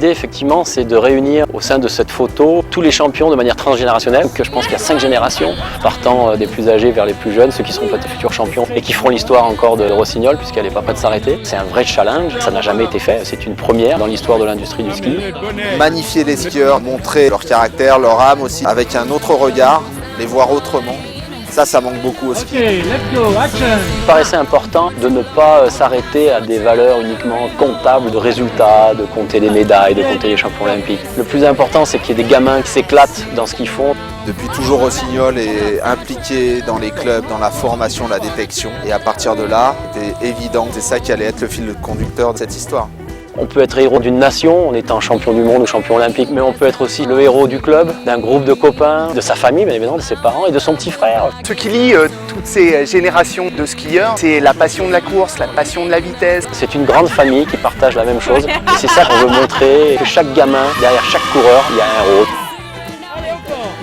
L'idée, effectivement, c'est de réunir au sein de cette photo tous les champions de manière transgénérationnelle. Je pense qu'il y a 5 générations, partant des plus âgés vers les plus jeunes, ceux qui seront peut-être futurs champions et qui feront l'histoire encore de Rossignol, puisqu'elle n'est pas prête de s'arrêter. C'est un vrai challenge, ça n'a jamais été fait, c'est une première dans l'histoire de l'industrie du ski. Magnifier les skieurs, montrer leur caractère, leur âme aussi, avec un autre regard, les voir autrement. Ça manque beaucoup au ski. Okay, let's go, action. Il paraissait important de ne pas s'arrêter à des valeurs uniquement comptables de résultats, de compter les médailles, de compter les champions olympiques. Le plus important, c'est qu'il y ait des gamins qui s'éclatent dans ce qu'ils font. Depuis toujours, Rossignol est impliqué dans les clubs, dans la formation, la détection. Et à partir de là, c'était évident que c'est ça qui allait être le fil conducteur de cette histoire. On peut être héros d'une nation en étant champion du monde ou champion olympique, mais on peut être aussi le héros du club, d'un groupe de copains, de sa famille, bien évidemment, de ses parents et de son petit frère. Ce qui lie toutes ces générations de skieurs, c'est la passion de la course, la passion de la vitesse. C'est une grande famille qui partage la même chose et c'est ça qu'on veut montrer, que chaque gamin, derrière chaque coureur, il y a un héros.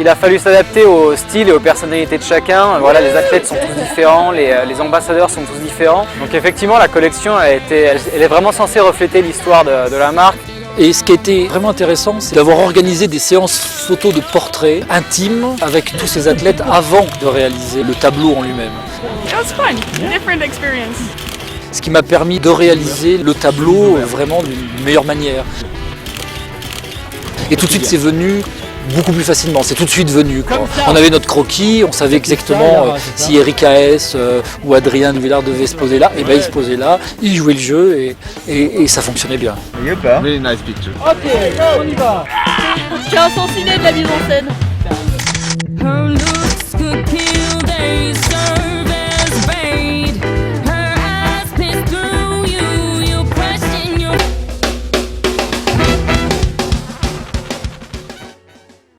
Il a fallu s'adapter au style et aux personnalités de chacun. Voilà, les athlètes sont tous différents, les ambassadeurs sont tous différents. Donc effectivement, la collection elle est vraiment censée refléter l'histoire de la marque. Et ce qui était vraiment intéressant, c'est d'avoir organisé des séances photos de portraits intimes avec tous ces athlètes avant de réaliser le tableau en lui-même. It was fun, different experience. Ce qui m'a permis de réaliser le tableau vraiment d'une meilleure manière. Et tout de suite, c'est venu beaucoup plus facilement, c'est tout de suite venu, quoi. On avait notre croquis, on savait exactement si Eric Haes ou Adrien de Villard devait se poser là, et ben il se posait là, il jouait le jeu et ça fonctionnait bien. Really nice picture. Ok, on y va. J'ai un sens ciné de la mise en scène.